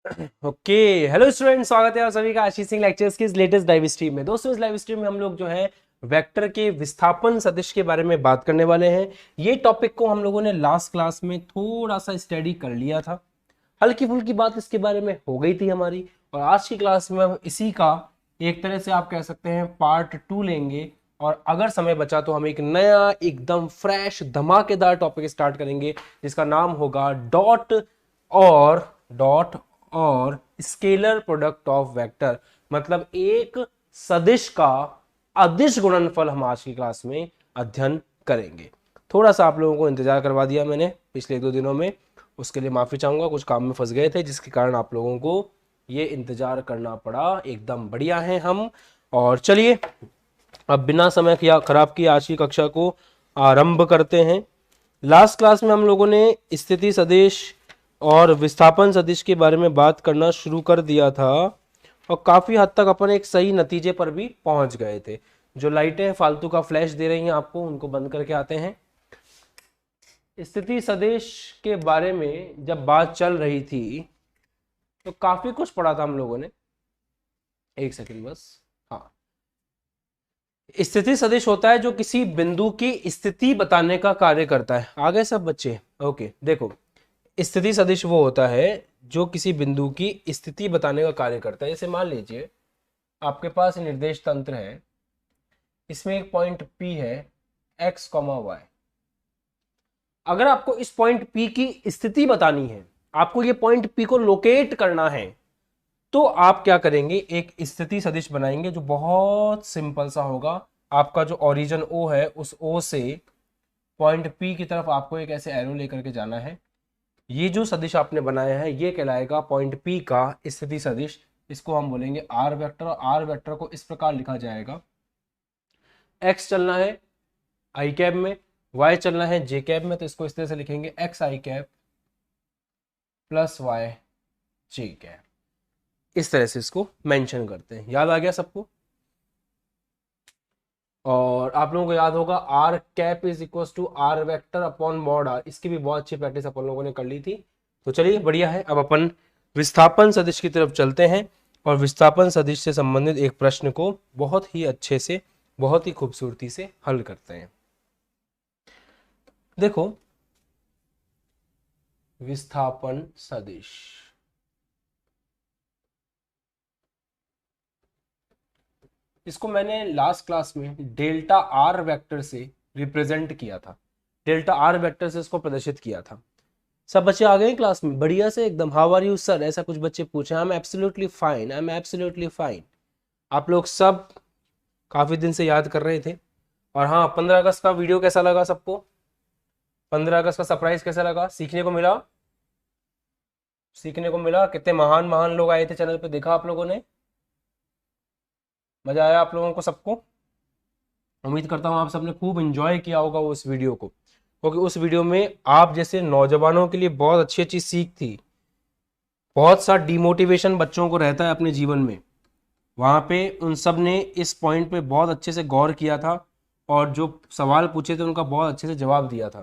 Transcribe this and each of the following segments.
Okay. Hello student, स्वागत है आप सभी का आशीष सिंह लेक्चर्स की इस लेटेस्ट लाइव स्ट्रीम में। दोस्तों, इस लाइव स्ट्रीम में हम लोग जो है वेक्टर के विस्थापन सदिश के बारे में बात करने वाले हैं। ये टॉपिक को हम लोगों ने लास्ट क्लास में थोड़ा सा स्टडी कर लिया था, हल्की फुल्की बात इसके बारे में हो गई थी हमारी। और आज की क्लास में हम इसी का एक तरह से आप कह सकते हैं पार्ट 2 लेंगे। और अगर समय बचा तो हम एक नया एकदम फ्रेश धमाकेदार टॉपिक स्टार्ट करेंगे जिसका नाम होगा डॉट और स्केलर प्रोडक्ट ऑफ वेक्टर। मतलब एक सदिश का अदिश गुणनफल हम आज की क्लास में अध्ययन करेंगे। थोड़ा सा आप लोगों को इंतजार करवा दिया मैंने पिछले 2 दिनों में, उसके लिए माफी चाहूंगा। कुछ काम में फंस गए थे जिसके कारण आप लोगों को ये इंतजार करना पड़ा। एकदम बढ़िया हैं हम। और चलिए अब बिना समय खराब किए आज की कक्षा को आरंभ करते हैं। लास्ट क्लास में हम लोगों ने स्थिति सदिश और विस्थापन सदिश के बारे में बात करना शुरू कर दिया था और काफी हद तक अपन एक सही नतीजे पर भी पहुंच गए थे। जो लाइटें फालतू का फ्लैश दे रही हैं आपको, उनको बंद करके आते हैं। स्थिति सदिश के बारे में जब बात चल रही थी तो काफी कुछ पढ़ा था हम लोगों ने। एक सेकंड बस। हाँ, स्थिति सदिश होता है जो किसी बिंदु की स्थिति बताने का कार्य करता है। आ गए सब बच्चे? ओके, देखो, स्थिति सदिश वो होता है जो किसी बिंदु की स्थिति बताने का कार्य करता है। जैसे मान लीजिए आपके पास निर्देश तंत्र है, इसमें एक पॉइंट P है, x, y। अगर आपको इस पॉइंट P की स्थिति बतानी है, आपको ये पॉइंट P को लोकेट करना है, तो आप क्या करेंगे, एक स्थिति सदिश बनाएंगे जो बहुत सिंपल सा होगा। आपका जो ओरिजिन O है, उस O से पॉइंट P की तरफ आपको एक ऐसे एरो लेकर के जाना है। ये जो सदिश आपने बनाया है ये कहलाएगा पॉइंट P का स्थिति सदिश। इसको हम बोलेंगे आर वेक्टर। और आर वेक्टर को इस प्रकार लिखा जाएगा, x चलना है आई कैप में, y चलना है जे कैप में, तो इसको इस तरह से लिखेंगे x आई कैप प्लस y जे कैप। इस तरह से इसको मेंशन करते हैं। याद आ गया सबको? और आप लोगों को याद होगा R cap is equal to R vector upon mod R. इसकी भी बहुत अच्छी प्रैक्टिस अपन लोगों ने कर ली थी। तो चलिए बढ़िया है, अब अपन विस्थापन सदिश की तरफ चलते हैं और विस्थापन सदिश से संबंधित एक प्रश्न को बहुत ही अच्छे से, बहुत ही खूबसूरती से हल करते हैं। देखो, विस्थापन सदिश, इसको मैंने लास्ट क्लास में डेल्टा आर वेक्टर से रिप्रेजेंट किया था। डेल्टा आर वेक्टर से इसको प्रदर्शित किया था। सब बच्चे आ गए क्लास में बढ़िया से एकदम? हाउ आर यू सर, ऐसा कुछ बच्चे पूछे? I am absolutely fine, I am absolutely fine. आप लोग सब काफी दिन से याद कर रहे थे। और हाँ, 15 अगस्त का वीडियो कैसा लगा सबको? 15 अगस्त का सरप्राइज कैसा लगा? सीखने को मिला? सीखने को मिला? कितने महान महान लोग आए थे चैनल पे, देखा आप लोगों ने? मजा आया आप लोगों को सबको? उम्मीद करता हूँ आप सबने खूब एंजॉय किया होगा उस वीडियो को, क्योंकि उस वीडियो में आप जैसे नौजवानों के लिए बहुत अच्छी अच्छी सीख थी। बहुत सा डिमोटिवेशन बच्चों को रहता है अपने जीवन में, वहाँ पे उन सब ने इस पॉइंट पे बहुत अच्छे से गौर किया था और जो सवाल पूछे थे उनका बहुत अच्छे से जवाब दिया था।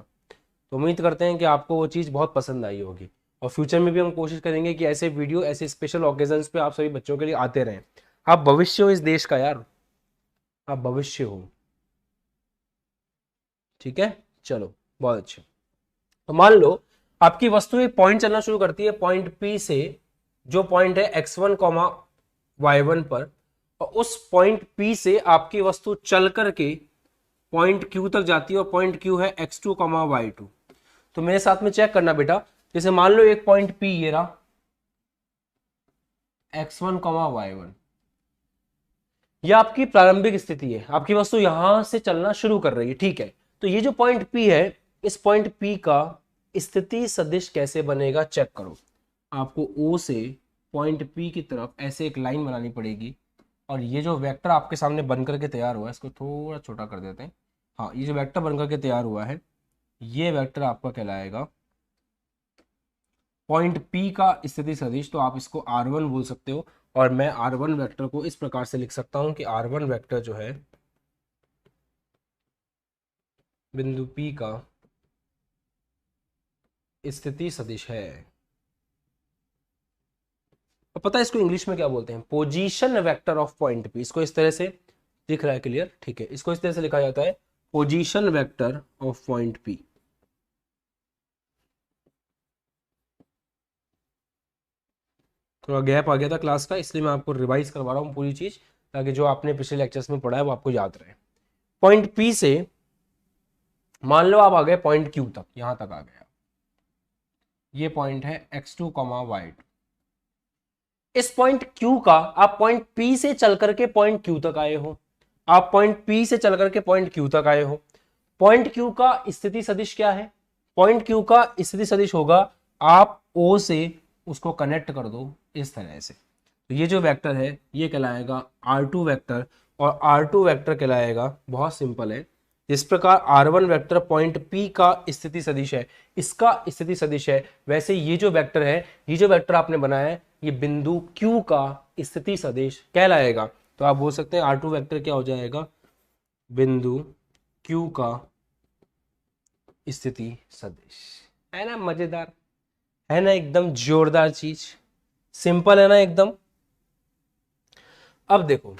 तो उम्मीद करते हैं कि आपको वो चीज़ बहुत पसंद आई होगी। और फ्यूचर में भी हम कोशिश करेंगे कि ऐसे वीडियो, ऐसे स्पेशल ओकेजन्स पे आप सभी बच्चों के लिए आते रहें। आप भविष्य हो इस देश का यार, आप भविष्य हो। ठीक है, चलो, बहुत अच्छे। तो मान लो आपकी वस्तु एक पॉइंट चलना शुरू करती है पॉइंट P से, जो पॉइंट है x1 y1 पर, और उस पॉइंट P से आपकी वस्तु चल करके पॉइंट Q तक जाती है और पॉइंट Q है x2 y2। तो मेरे साथ में चेक करना बेटा। जैसे मान लो एक पॉइंट P ये रहा, x1 y1, यह आपकी प्रारंभिक स्थिति है। आपकी वस्तु यहां से चलना शुरू कर रही है, ठीक है। तो ये जो पॉइंट P है, इस पॉइंट P का स्थिति सदिश कैसे बनेगा चेक करो। आपको O से पॉइंट P की तरफ ऐसे एक लाइन बनानी पड़ेगी। और ये जो वेक्टर आपके सामने बन करके तैयार हुआ है, इसको थोड़ा छोटा कर देते हैं। हाँ, ये जो वेक्टर बन करके तैयार हुआ है, ये वेक्टर आपका कहलाएगा पॉइंट P का स्थिति सदिश। तो आप इसको R1 बोल सकते हो। और मैं R1 वेक्टर को इस प्रकार से लिख सकता हूं कि R1 वेक्टर जो है बिंदु P का स्थिति सदिश है। और पता है इसको इंग्लिश में क्या बोलते हैं? Position vector of point P. इसको इस तरह से दिख रहा है क्लियर? ठीक है, इसको इस तरह से लिखा जाता है position vector of point P. थोड़ा गैप आ गया था क्लास का, इसलिए मैं आपको रिवाइज करवा रहा हूँ पूरी चीज, ताकि जो आपने पिछले लेक्चर्स में पढ़ा है वो आपको याद रहे। पॉइंट पी से मान लो आप आ गए पॉइंट क्यू तक, यहां तक आ गए। ये पॉइंट है x2, y2। इस पॉइंट Q का आप पॉइंट P से चल करके पॉइंट Q तक आए हो। आप पॉइंट P से चल करके पॉइंट Q तक आए हो। पॉइंट Q का स्थिति सदिश क्या है? पॉइंट Q का स्थिति सदिश होगा, आप O से उसको कनेक्ट कर दो इस तरह से, तो ये जो वेक्टर है ये कहलाएगा R2 वेक्टर, और R2 वेक्टर कहलाएगा, बहुत सिंपल है, जिस प्रकार R1 वेक्टर पॉइंट P का स्थिति सदिश है, इसका स्थिति सदिश है, वैसे ये जो वेक्टर है, ये जो वेक्टर आपने बनाया है, ये बिंदु Q का स्थिति सदिश कहलाएगा। तो आप बोल सकते हैं R2 वेक्टर क्या हो जाएगा? बिंदु Q का स्थिति सदिश। है ना मजेदार? है ना एकदम जोरदार चीज? सिंपल है ना एकदम? अब देखो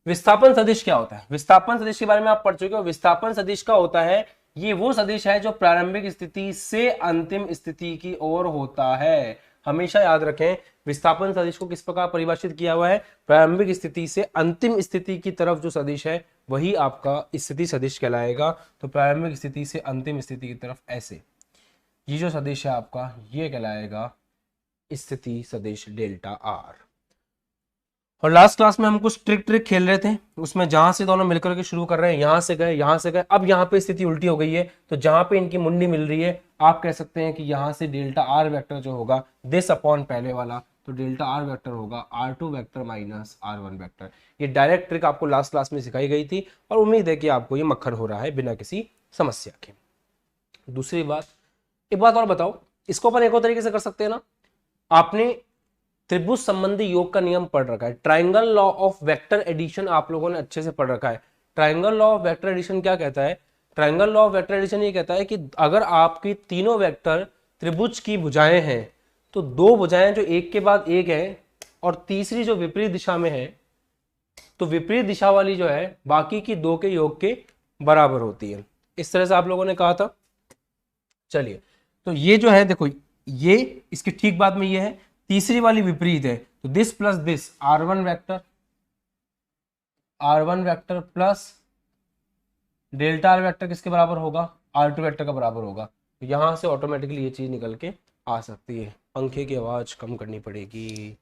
विस्थापन सदिश क्या होता है। विस्थापन सदिश के बारे में आप पढ़ चुके हो। विस्थापन सदिश का होता है, ये वो सदिश है जो प्रारंभिक स्थिति से अंतिम स्थिति की ओर होता है। हमेशा याद रखें, विस्थापन सदिश को किस प्रकार परिभाषित किया हुआ है? प्रारंभिक स्थिति से अंतिम स्थिति की तरफ जो सदिश है वही आपका स्थिति सदिश कहलाएगा। तो प्रारंभिक स्थिति से अंतिम स्थिति की तरफ ऐसे, ये जो सदिश है आपका, ये कहलाएगा स्थिति सदिश डेल्टा आर। और लास्ट क्लास में हम कुछ ट्रिक खेल रहे थे, उसमें जहां से दोनों मिलकर के शुरू कर रहे हैं, यहां से गए, यहां से गए, अब यहां पे स्थिति उल्टी हो गई है, तो जहां पे इनकी मुंडी मिल रही है, आप कह सकते हैं कि यहां से डेल्टा आर वेक्टर जो होगा, दिस अपॉन पहले वाला, तो डेल्टा आर वेक्टर होगा R2 vector minus R1 vector. ये डायरेक्ट ट्रिक आपको लास्ट क्लास में सिखाई गई थी, और उम्मीद है कि आपको ये मक्खन हो रहा है बिना किसी समस्या के। दूसरी बात, एक बात और बताओ, इसको अपन एक और तरीके से कर सकते हैं ना। आपने त्रिभुज संबंधी योग का नियम पढ़ रखा है, triangle law of vector addition आप लोगों ने अच्छे से पढ़ रखा है। Triangle law of vector addition क्या कहता है? Triangle law of vector addition ये कहता है कि अगर आपकी तीनों वेक्टर त्रिभुज की भुजाएं हैं, तो दो भुजाएं जो एक के बाद एक है, और तीसरी जो विपरीत दिशा में है, तो विपरीत दिशा वाली जो है बाकी की दो के योग के बराबर होती है। इस तरह से आप लोगों ने कहा था। चलिए, तो ये जो है देखो, ये इसके ठीक बाद में ये है, तीसरी वाली विपरीत है, तो this plus this R1 vector plus delta R vector किसके बराबर होगा? R2 वेक्टर का बराबर होगा। तो यहां से ऑटोमेटिकली ये चीज निकल के आ सकती है। पंखे की आवाज कम करनी पड़ेगी।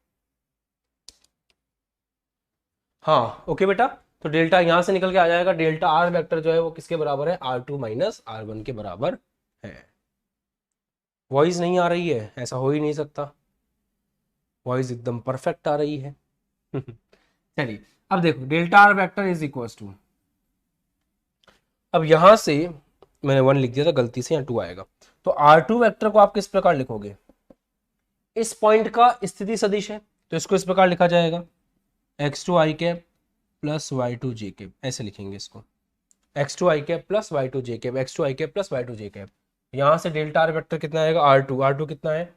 हाँ ओके बेटा, तो डेल्टा यहां से निकल के आ जाएगा, डेल्टा आर वेक्टर जो है वो किसके बराबर है? R2 माइनस R1 के बराबर है। वॉइस नहीं आ रही है? ऐसा हो ही नहीं सकता, वॉइस एकदम परफेक्ट आ रही है। चलिए, अब देखो delta are vector is equal to, अब यहां से मैंने 1 लिख दिया था गलती से, यहाँ 2 आएगा। तो R2 वेक्टर को आप किस प्रकार लिखोगे? इस पॉइंट का स्थिति सदिश है, तो इसको इस प्रकार लिखा जाएगा x2 i cap plus y2 j cap, ऐसे लिखेंगे इसको, x2 i cap plus y2 j cap, x2 i cap plus y2 j cap. यहां से डेल्टा आर वेक्टर कितना आएगा? R2 कितना है?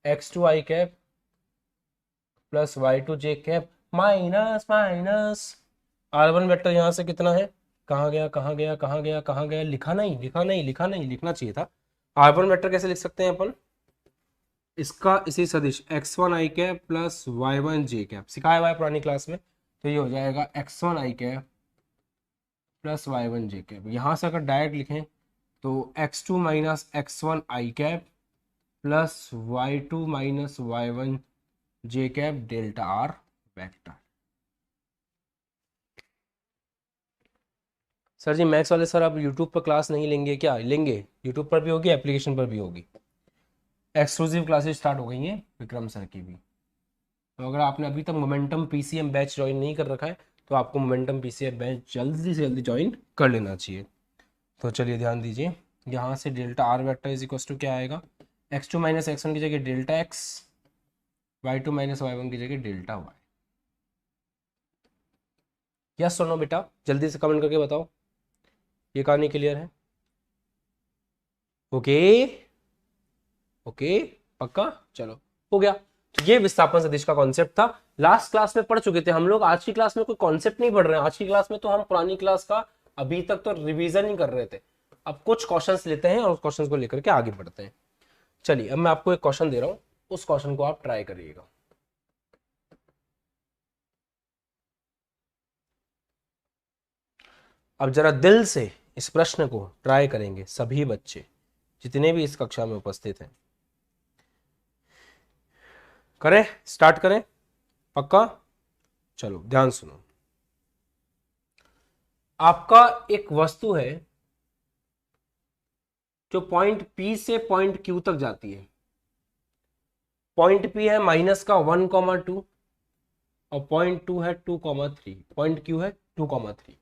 x2 i cap plus y2 j cap minus minus R1 vector यहां से कितना है? कहाँ गया कहाँ गया कहाँ गया कहाँ गया? लिखा नहीं, लिखना चाहिए था। R1 वेक्टर कैसे लिख सकते हैं अपन? इसका इसी सदिश x1 i cap plus y1 j cap, सिखाया हुआ है पुरानी क्लास में। तो ये हो जाएगा x1 i cap plus y1 j cap. यहां से अगर डायरेक्ट लिखें तो x2 minus x1 i cap plus y2 minus y1 j cap delta are vector. Sir ji maths वाले सर, आप यूट्यूब पर क्लास नहीं लेंगे क्या? लेंगे, यूट्यूब पर भी होगी, एप्लीकेशन पर भी होगी। एक्सक्लूसिव क्लासेस स्टार्ट हो गई हैं विक्रम सर की भी। तो अगर आपने अभी तक मोमेंटम पीसीएम बैच ज्वाइन नहीं कर रखा है, तो आपको मोमेंटम पीसीएम बैच जल्दी से जल्दी ज्वाइन कर लेना चाहिए। तो चलिए ध्यान दीजिए, यहाँ से delta are vector is equal to क्या आएगा? x2 माइनस x1 की जगह delta x, y2 minus y1 की जगह डेल्टा y। यस सुनो बेटा, जल्दी से कमेंट करके बताओ, ये कहानी क्लियर है? ओके ओके, पक्का? चलो हो गया। तो ये विस्थापन सदिश का कॉन्सेप्ट था। लास्ट क्लास में पढ़ चुके थे हम लोग, आज की क्लास में कोई कॉन्सेप्ट नहीं पढ़ रहे हैं। आज की क्लास में तो हम पुरानी क्लास का अभी तक तो रिवीजन ही कर रहे थे। अब कुछ क्वेश्चंस लेते हैं और उस क्वेश्चंस को लेकर के आगे बढ़ते हैं। चलिए अब मैं आपको एक क्वेश्चन दे रहा हूं, उस क्वेश्चन को आप ट्राई करिएगा। अब जरा दिल से इस प्रश्न को ट्राई करेंगे सभी बच्चे जितने भी इस कक्षा में उपस्थित हैं। करें, स्टार्ट करें, पक्का? चलो ध्यान सुनो। आपका एक वस्तु है जो पॉइंट P से पॉइंट Q तक जाती है। पॉइंट P है -1,2 और पॉइंट 2 है 2,3, पॉइंट Q है 2,3।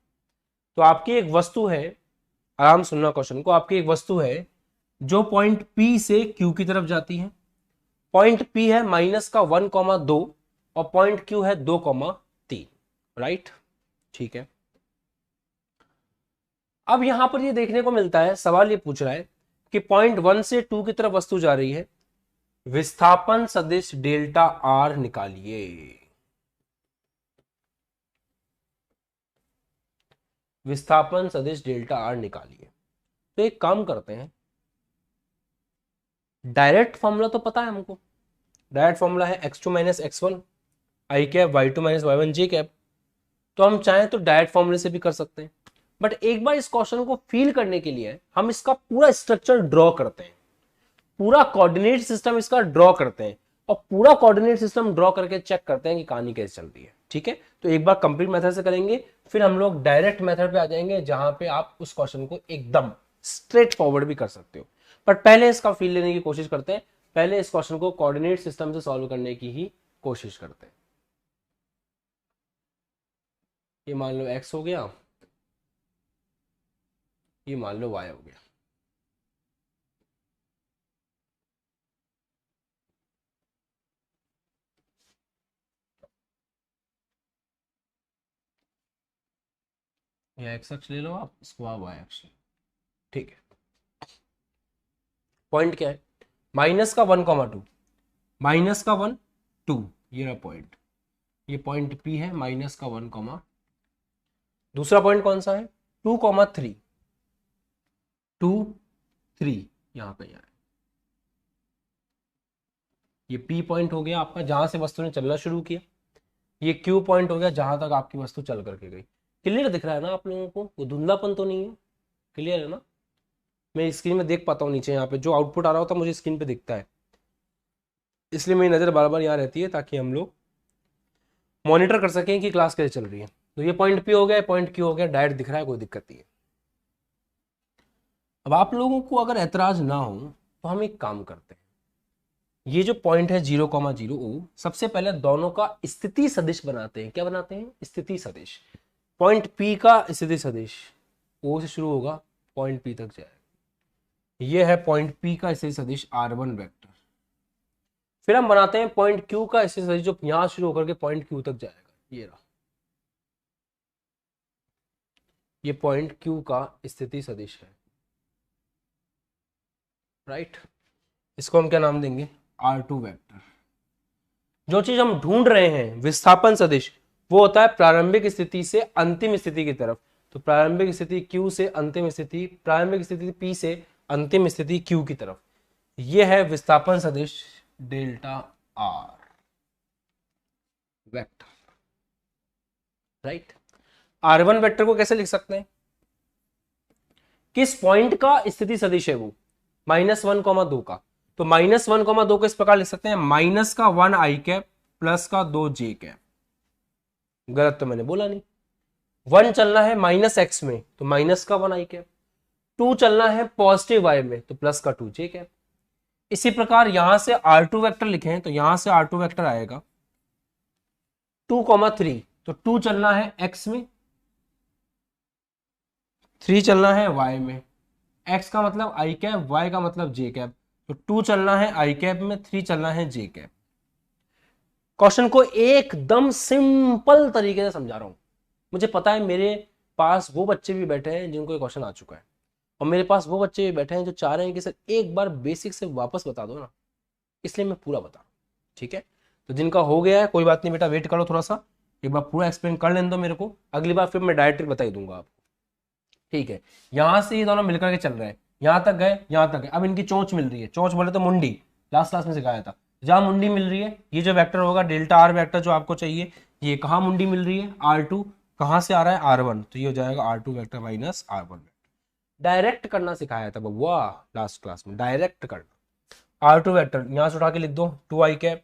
तो आपकी एक वस्तु है, आराम सुनना क्वेश्चन को, आपकी एक वस्तु है जो पॉइंट P से Q की तरफ जाती है। पॉइंट P है -1,2 और पॉइंट Q है 2,3, राइट? ठीक है। अब यहां पर ये देखने को मिलता है, सवाल ये पूछ रहा है कि पॉइंट 1 से 2 की तरफ वस्तु जा रही है, विस्थापन सदिश डेल्टा R निकालिए। विस्थापन सदिश डेल्टा R निकालिए। तो एक काम करते हैं, डायरेक्ट फॉर्मूला तो पता है हमको, डायरेक्ट फॉर्मूला है x2 - x1 i cap, y2 - y1 j cap. तो हम चाहें तो डायरेक्ट फॉर्मूले से भी कर सकते हैं, बट एक बार इस क्वेश्चन को फील करने के लिए हम इसका पूरा स्ट्रक्चर ड्रॉ करते हैं, पूरा कोऑर्डिनेट सिस्टम इसका ड्रॉ करते हैं और पूरा कोऑर्डिनेट सिस्टम ड्रॉ करके चेक करते हैं कि कहानी कैसे चल रही है। ठीक है, तो एक बार कंप्लीट मेथड से करेंगे, फिर हम लोग डायरेक्ट मेथड पे आ जाएंगे जहां पे आप उस क्वेश्चन को एकदम स्ट्रेट फॉरवर्ड भी कर सकते हो। बट पहले इसका फील लेने की कोशिश करते हैं, पहले इस क्वेश्चन को कोऑर्डिनेट सिस्टम से सॉल्व करने की ही कोशिश करते हैं। ये मान लो x हो गया, ये मान लो y हो गया। ये x अक्ष ले लो आप, इसको आप y अक्ष। ठीक है, पॉइंट क्या है? -1,2, -1, 2, ये रहा पॉइंट। ये पॉइंट P है -1, दूसरा पॉइंट कौन सा है? 2,3, 2, 3 यहां पे है। ये P पॉइंट हो गया आपका, जहां से वस्तु ने चलना शुरू किया। ये Q पॉइंट हो गया, जहां तक आपकी वस्तु चल करके गई। क्लियर दिख रहा है ना आप लोगों को? वो धुंधलापन तो नहीं है? क्लियर है ना? मैं स्क्रीन में देख पाता हूँ, नीचे यहाँ पे जो आउटपुट आ रहा होता है मुझे स्क्रीन पे दिखता है, इसलिए मेरी नज़र बार बार यहाँ रहती है ताकि हम लोग मॉनिटर कर सकें कि क्लास कैसे चल रही है। तो ये पॉइंट P हो गया, पॉइंट Q हो गया, डायरेक्ट दिख रहा है, कोई दिक्कत नहीं है। अब आप लोगों को अगर ऐतराज ना हो तो हम एक काम करते हैं, ये जो पॉइंट है 0,0 O, सबसे पहले दोनों का स्थिति सदिश बनाते हैं। क्या बनाते हैं? स्थिति सदिश। पॉइंट P का स्थिति सदिश O से शुरू होगा, पॉइंट P तक जाएगा। ये है पॉइंट P का स्थिति सदिश R1 वेक्टर। फिर हम बनाते हैं पॉइंट Q का स्थिति सदिश जो यहां शुरू होकर के पॉइंट Q तक जाएगा। ये रहा, ये पॉइंट Q का स्थिति सदिश है, राइट? इसको हम क्या नाम देंगे? R2 vector. जो चीज हम ढूंढ रहे हैं विस्थापन सदिश, वो होता है प्रारंभिक स्थिति से अंतिम स्थिति की तरफ। तो प्रारंभिक स्थिति Q से अंतिम स्थिति, प्रारंभिक स्थिति P से अंतिम स्थिति Q की तरफ। ये है विस्थापन सदिश delta R vector, right? R1 vector को कैसे लिख सकते हैं? किस पॉइंट का स्थिति सदिश है वो? -1,2 का। तो -1,2 को इस प्रकार लिख सकते हैं, माइनस का 1 i कैप प्लस का 2 j कैप। गलत तो मैंने बोला नहीं। 1 चलना है -x में तो माइनस का 1 i कैप, 2 चलना है पॉजिटिव y में तो प्लस का 2 j कैप। इसी प्रकार यहां से R2 वेक्टर लिखें तो यहां से R2 वेक्टर आएगा 2,3, तो 2 चलना है x में, 3 चलना है y में। x का मतलब i कैप, y का मतलब j कैप। तो 2 चलना है i कैप में, 3 चलना है j कैप। क्वेश्चन को एकदम सिंपल तरीके से समझा रहा हूं। मुझे पता है मेरे पास वो बच्चे भी बैठे हैं जिनको ये क्वेश्चन आ चुका है, और मेरे पास वो बच्चे भी बैठे हैं जो चाह रहे हैं कि सर एक बार बेसिक से वापस बता दो ना, इसलिए मैं पूरा बता रहा हूं। ठीक है, तो जिनका हो गया है कोई बात नहीं बेटा, वेट करो थोड़ा सा, एक बार पूरा एक्सप्लेन कर लेने दो मेरे को, अगली बार फिर मैं डायरेक्ट बता ही दूंगा आपको। ठीक है, यहां से ये दोनों मिलकर के चल रहे हैं, यहां तक गए, यहां तक गए, अब इनकी चोंच मिल रही है, चोंच बोले तो मुंडी, लास्ट क्लास में सिखाया था, जहां मुंडी मिल रही है ये जो वेक्टर होगा डेल्टा आर वेक्टर जो आपको चाहिए, ये कहाँ मुंडी मिल रही है, R2, कहाँ से आ रहा है R1, तो ये हो जाएगा R2 vector minus R1 vector. Direct करना सिखाया था बबुआ लास्ट क्लास में, डायरेक्ट करना। R2 वेक्टर यहां से उठा के लिख दो, 2i cap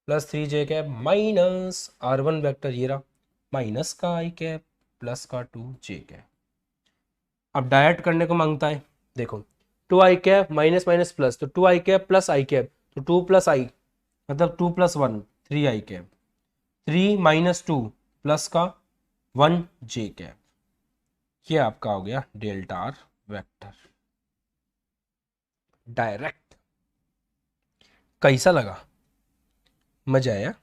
plus 3j cap minus R1 vector ये रहा, माइनस का i कैप प्लस का 2j कैप। अब डायरेक्ट करने को मांगता है, देखो 2i cap minus minus plus, तो 2i cap plus i cap, तो 2 प्लस i मतलब 2 plus 1 3i cap, 3 minus 2 plus का 1j कैप, ये आपका हो गया डेल्टा आर वेक्टर। डायरेक्ट कैसा लगा, मजा आया,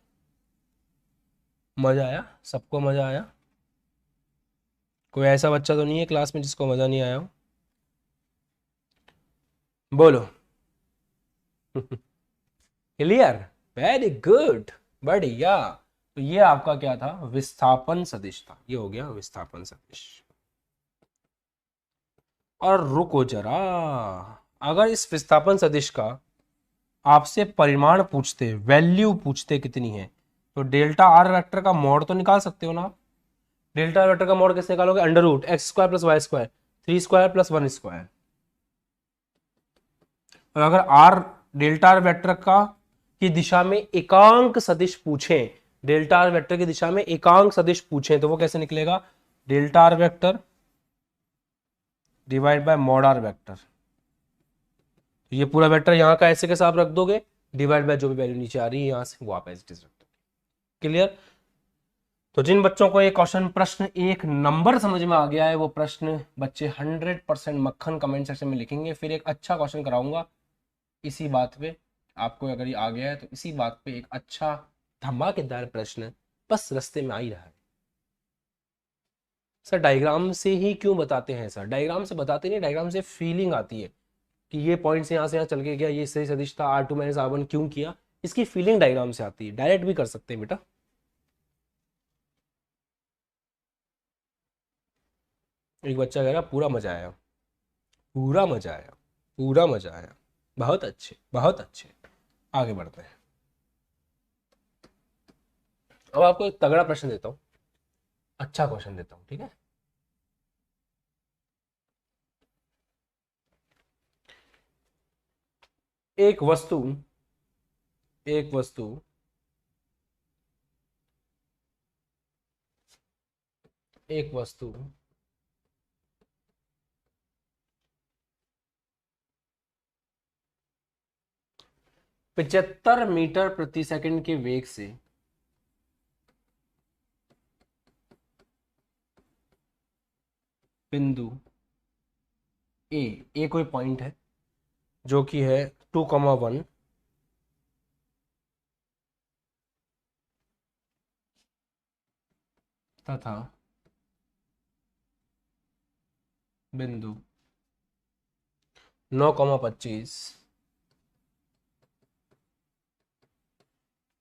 मजा आया, सबको मजा आया, कोई ऐसा बच्चा तो नहीं है क्लास में जिसको मजा नहीं आया हो, बोलो। क्लियर, वेरी गुड, बढ़िया। तो ये आपका क्या था, विस्थापन सदिश था, ये हो गया विस्थापन सदिश। और रुको जरा, अगर इस विस्थापन सदिश का आपसे परिमाण पूछते, वैल्यू पूछते कितनी है, तो डेल्टा आर वेक्टर का मॉड तो निकाल सकते हो ना आप। डेल्टा आर वेक्टर का मॉड कैसे निकालोगे, under root X square plus Y square, 3 square plus 1 square. और अगर आर डेल्टा आर वेक्टर का की दिशा में एकांक सदिश पूछें, डेल्टा आर वेक्टर की दिशा में एकांक सदिश पूछें, तो वो कैसे निकलेगा, delta are vector divide by mod R vector. ये पूरा वेक्टर यहाँ का ऐसे कैसे आप रख दोगे, डिवाइड बाय जो भी वैल्यू नीचे आ रही है यहाँ से वो आप एज इट इज रख दोगे। क्लियर। तो जिन बच्चों को ये क्वेश्चन प्रश्न 1 नंबर समझ में आ गया है, वो प्रश्न बच्चे 100% मक्खन कमेंट सेक्शन में लिखेंगे। फिर एक अच्छा क्वेश्चन कराऊंगा इसी बात पे, आपको अगर ये आ गया है तो इसी बात पे एक अच्छा धमाकेदार प्रश्न बस रास्ते में आ ही रहा है। सर डायग्राम से ही क्यों बताते हैं, सर डायग्राम से बताते नहीं, डायग्राम से फीलिंग आती है कि ये पॉइंट से यहाँ से यहाँ चल के गया, ये सही सदिश था, R2 माइनस R1 क्यों किया, इसकी फीलिंग डायग्राम से आती है। डायरेक्ट भी कर सकते हैं बेटा। एक बच्चा कह रहा पूरा मजा आया, पूरा मजा आया, पूरा मजा आया, बहुत अच्छे बहुत अच्छे। आगे बढ़ते हैं, अब आपको एक तगड़ा प्रश्न देता हूँ, अच्छा क्वेश्चन देता हूँ, ठीक है। एक वस्तु, एक वस्तु एक वस्तु 75 मीटर प्रति सेकंड के वेग से बिंदु ए कोई पॉइंट है जो कि है 2,1 तथा बिंदु 9,25,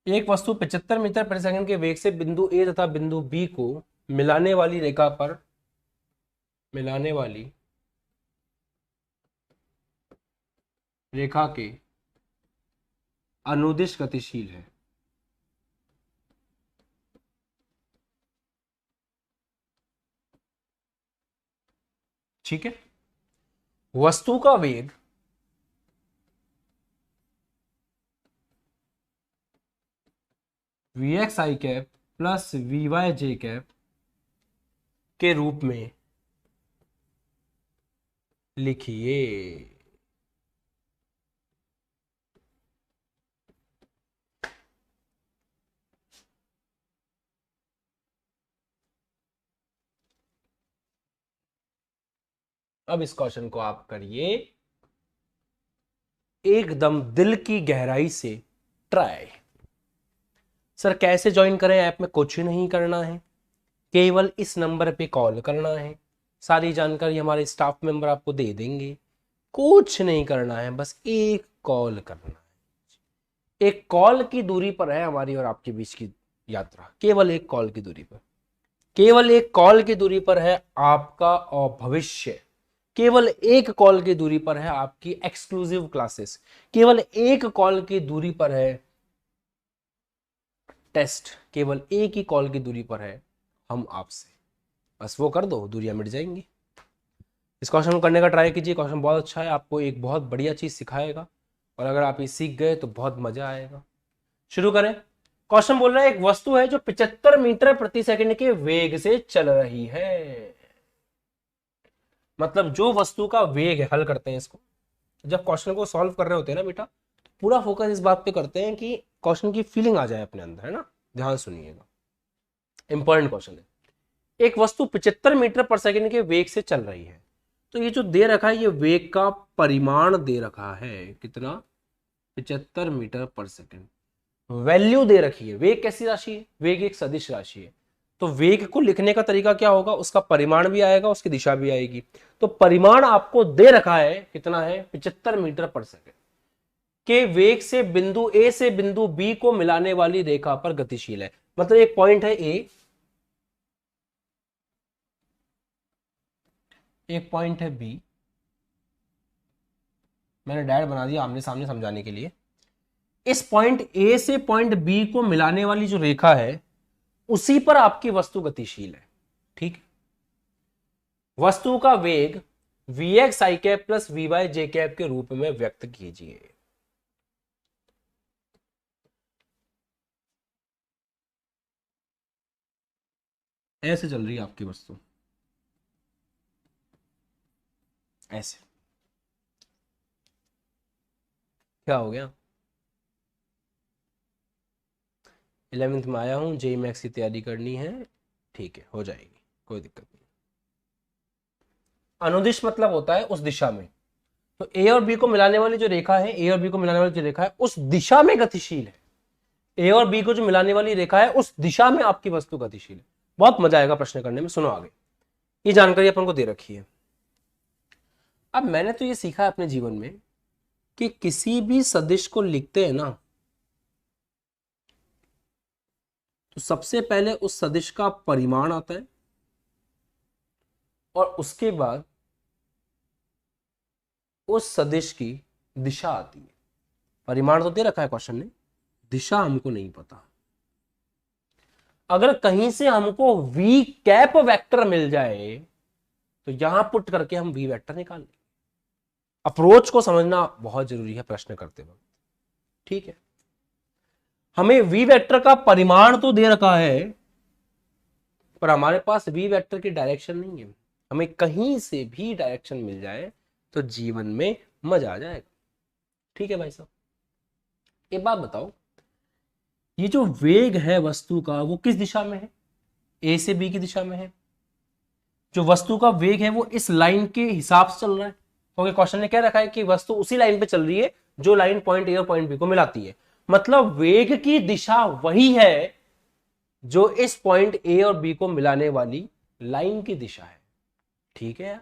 एक वस्तु 75 मीटर प्रति सेकंड के वेग से बिंदु ए तथा बिंदु बी को मिलाने वाली रेखा पर, मिलाने वाली रेखा के अनुदिश गतिशील है। ठीक है, वस्तु का वेग Vx i cap plus Vy j cap के रूप में लिखिए। अब इस क्वेश्चन को आप करिए एकदम दिल की गहराई से ट्राई। सर कैसे ज्वाइन करें ऐप में, कुछ नहीं करना है, केवल इस नंबर पे कॉल करना है, सारी जानकारी हमारे स्टाफ मेंबर आपको दे देंगे। कुछ नहीं करना है, बस एक कॉल करना है, एक कॉल की दूरी पर है हमारी और आपके बीच की यात्रा, केवल एक कॉल की दूरी पर, केवल एक कॉल की दूरी पर है आपका और भविष्य, केवल एक कॉल की दूरी पर है आपकी एक्सक्लूसिव क्लासेस, केवल एक कॉल की दूरी पर है टेस्ट, केवल एक ही कॉल की दूरी पर है हम आपसे। बस वो कर दो, दूरियां मिट जाएंगी। इस क्वेश्चन को करने का ट्राई कीजिए, क्वेश्चन बहुत अच्छा है, आपको एक बहुत बढ़िया चीज सिखाएगा और अगर आप ये सीख गए तो बहुत मजा आएगा। शुरू करें। क्वेश्चन बोल रहा है एक वस्तु है जो 75 मीटर प्रति सेकंड के वेग से चल रही है। मतलब जो वस्तु का वेग है, हल करते हैं इसको। जब क्वेश्चन को सॉल्व कर रहे होते हैं ना बेटा, पूरा फोकस इस बात पे करते हैं कि क्वेश्चन की फीलिंग आ जाए अपने अंदर, है ना। ध्यान सुनिएगा, इंपॉर्टेंट क्वेश्चन है। एक वस्तु 75 मीटर पर सेकंड के वेग से चल रही है, तो ये जो दे रखा है ये वेग का परिमाण दे रखा है, कितना, 75 मीटर पर सेकंड। वैल्यू दे रखी है, वेग कैसी राशि है, वेग एक सदिश राशि है, तो वेग को लिखने का तरीका क्या होगा, उसका परिमाण भी आएगा, उसकी दिशा भी आएगी। तो परिमाण आपको दे रखा है, कितना है, 75 मीटर पर सेकंड के वेग से बिंदु ए से बिंदु बी को मिलाने वाली रेखा पर गतिशील है। मतलब एक पॉइंट है ए, एक पॉइंट है बी, मैंने डायरेक्ट बना दिया आमने सामने समझाने के लिए। इस पॉइंट ए से पॉइंट बी को मिलाने वाली जो रेखा है उसी पर आपकी वस्तु गतिशील है, ठीक। वस्तु का वेग V X I cap plus V Y J cap के रूप में व्यक्त कीजिए। ऐसे चल रही है आपकी वस्तु, ऐसे। क्या हो गया, 11th में आया हूं, जेई मैक्स की तैयारी करनी है, ठीक है, हो जाएगी, कोई दिक्कत नहीं। अनुदिश मतलब होता है उस दिशा में, तो ए और बी को मिलाने वाली जो रेखा है, ए और बी को मिलाने वाली जो रेखा है उस दिशा में गतिशील है। ए और बी को जो मिलाने वाली रेखा है उस दिशा में आपकी वस्तु गतिशील है। बहुत मजा आएगा प्रश्न करने में, सुनो आगे। ये जानकारी अपन को दे रखी है। अब मैंने तो ये सीखा है अपने जीवन में कि किसी भी सदिश को लिखते हैं ना, तो सबसे पहले उस सदिश का परिमाण आता है और उसके बाद उस सदिश की दिशा आती है। परिमाण तो दे रखा है क्वेश्चन ने, दिशा हमको नहीं पता। अगर कहीं से हमको वी कैप वेक्टर मिल जाए तो यहां पुट करके हम वी वेक्टर निकाल लेंगे। अप्रोच को समझना बहुत जरूरी है प्रश्न करते वक्त, ठीक है। हमें वी वेक्टर का परिमाण तो दे रखा है पर हमारे पास वी वेक्टर की डायरेक्शन नहीं है। हमें कहीं से भी डायरेक्शन मिल जाए तो जीवन में मजा आ जाएगा, ठीक है भाई साहब। एक बात बताओ, ये जो वेग है वस्तु का वो किस दिशा में है, ए से बी की दिशा में है। जो वस्तु का वेग है वो इस लाइन के हिसाब से चल रहा है, क्योंकि क्वेश्चन ने क्या रखा है कि वस्तु उसी लाइन पे चल रही है जो लाइन पॉइंट ए और पॉइंट बी को मिलाती है। मतलब वेग की दिशा वही है जो इस पॉइंट ए और बी को मिलाने वाली लाइन की दिशा है, ठीक है।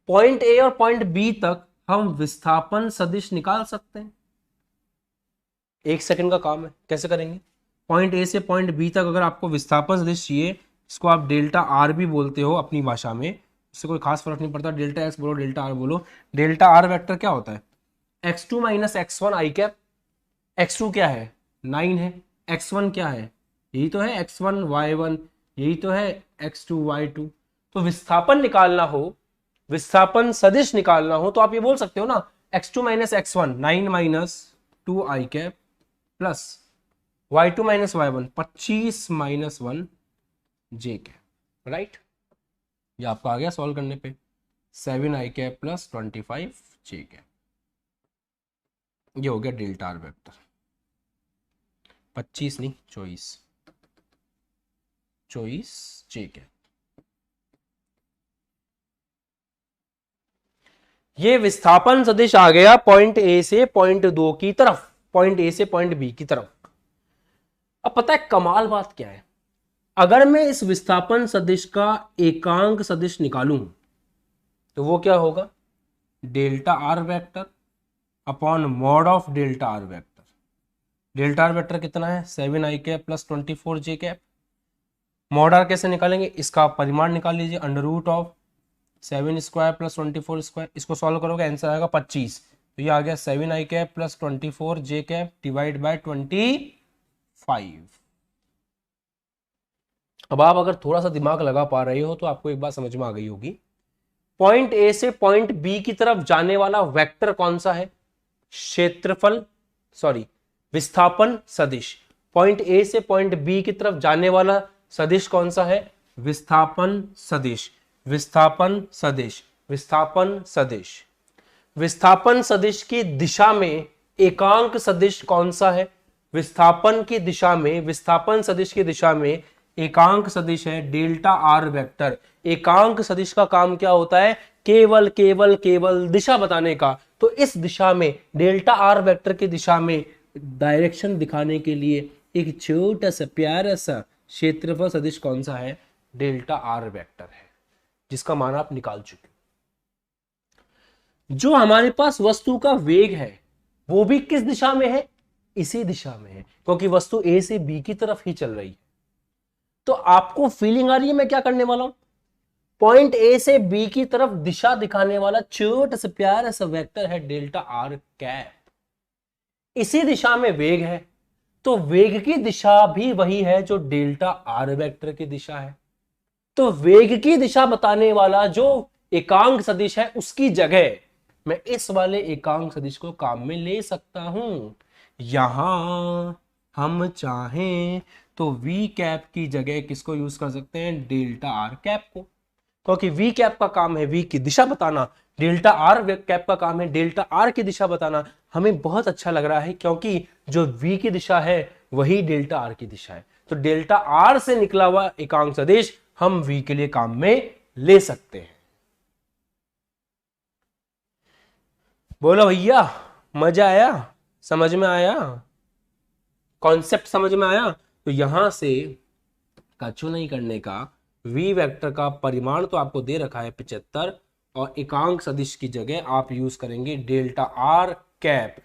पॉइंट ए और पॉइंट बी तक हम विस्थापन सदिश निकाल सकते हैं, 1 सेकंड का काम है। कैसे करेंगे, पॉइंट ए से पॉइंट बी तक अगर आपको विस्थापन सदिश चाहिए, इसको आप डेल्टा आर भी बोलते हो अपनी भाषा में, इससे कोई खास फर्क नहीं पड़ता, डेल्टा एक्स बोलो डेल्टा आर बोलो। डेल्टा आर वेक्टर क्या होता है, x2 minus x1 I cap. x2 क्या है, 9 है, x1 क्या है, यही तो है x1 y1, यही तो है x2 y2। तो विस्थापन निकालना हो, विस्थापन सदिश निकालना हो तो आप ये बोल सकते हो ना, x2 minus x1 9 minus 2 i cap plus y2 minus y1 25 minus 1 j cap, right. ये आपका आ गया सॉल्व करने पे 7 i cap plus 25 j cap. ये हो गया डेल्टा आर वेक्टर, 25 नहीं 24 जे कैप। ये विस्थापन सदिश आ गया पॉइंट ए से पॉइंट 2 की तरफ, पॉइंट ए से पॉइंट बी की तरफ। अब पता है कमाल बात क्या है, अगर मैं इस विस्थापन सदिश का एकांक सदिश निकालूं तो वो क्या होगा, delta are vector upon mod of delta are vector. Delta are vector कितना है 7 i cap plus 24 j cap. Mod R कैसे निकालेंगे, इसका परिमाण निकाल लीजिए, under root of 7 square plus 24 square, इसको सॉल्व करोगे आंसर आएगा 25। तो ये आ गया 7 i cap plus 24 j cap divide by 25। अब आप अगर थोड़ा सा दिमाग लगा पा रहे हो तो आपको एक बात समझ में आ गई होगी, पॉइंट ए से पॉइंट बी की तरफ जाने वाला वेक्टर कौन सा है, क्षेत्रफल सॉरी विस्थापन सदिश। पॉइंट ए से पॉइंट बी की तरफ जाने वाला सदिश कौन सा है, विस्थापन सदिश। विस्थापन सदिश, विस्थापन सदिश। विस्थापन सदिश की दिशा में एकांक सदिश कौन सा है, विस्थापन की दिशा में, विस्थापन सदिश की दिशा में एकांक सदिश है डेल्टा आर वेक्टर। एकांक सदिश का काम क्या होता है, केवल केवल केवल दिशा बताने का। तो इस दिशा में डेल्टा आर वेक्टर की दिशा में डायरेक्शन दिखाने के लिए एक छोटा सा प्यारा सा क्षेत्रफल सदिश कौन सा है, डेल्टा आर वेक्टर है, जिसका मान आप निकाल चुके। जो हमारे पास वस्तु का वेग है वो भी किस दिशा में है, इसी दिशा में है, क्योंकि वस्तु ए से बी की तरफ ही चल रही है। तो आपको फीलिंग आ रही है मैं क्या करने वाला हूं, पॉइंट ए से बी की तरफ दिशा दिखाने वाला छोटा सा प्यारा सा वेक्टर है डेल्टा आर कैप। इसी दिशा में वेग है, तो वेग की दिशा भी वही है जो डेल्टा आर वेक्टर की दिशा है। तो वेग की दिशा बताने वाला जो एकांक सदिश है उसकी जगह मैं इस वाले एकांक सदिश को काम में ले सकता हूं। यहां हम चाहें तो v कैप की जगह किसको यूज कर सकते हैं, डेल्टा आर कैप को, क्योंकि v कैप का काम है v की दिशा बताना, डेल्टा आर कैप का काम है डेल्टा आर की दिशा बताना। हमें बहुत अच्छा लग रहा है क्योंकि जो v की दिशा है वही डेल्टा आर की दिशा है। तो डेल्टा आर से निकला हुआ एकांक सदिश हम v के लिए काम में ले सकते हैं। बोलो भैया, मजा आया, समझ में आया, कॉन्सेप्ट समझ में आया। तो यहां से कछु नहीं करने का, v वेक्टर का परिमाण तो आपको दे रखा है 75 और एकांक सदिश की जगह आप यूज करेंगे डेल्टा आर कैप,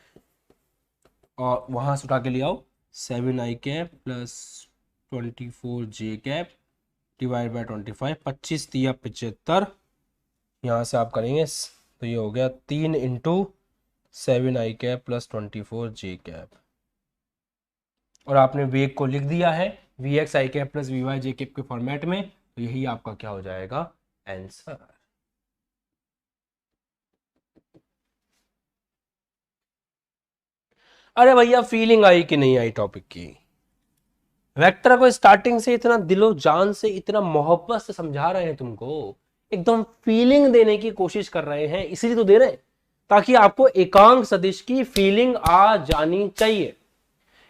और वहां से उठा के ले आओ 7 i cap plus 24 j cap divide by 25, 25 दिया 75, यहां से आप करेंगे तो ये हो गया 3 into 7 i cap plus 24 j cap, और आपने वेग को लिख दिया है V X I cap plus V Y J cap के फॉर्मेट में। तो यही आपका क्या हो जाएगा आंसर। अरे भैया फीलिंग आई कि नहीं आई टॉपिक की, वेक्टर को स्टार्टिंग से इतना दिलो जान से इतना मोहब्बत से समझा रहे हैं तुमको, एकदम फीलिंग देने की कोशिश कर रहे हैं, इसीलिए तो दे रहे हैं ताकि आपको एकांक सदिश की फीलिंग आ जानी चाहिए।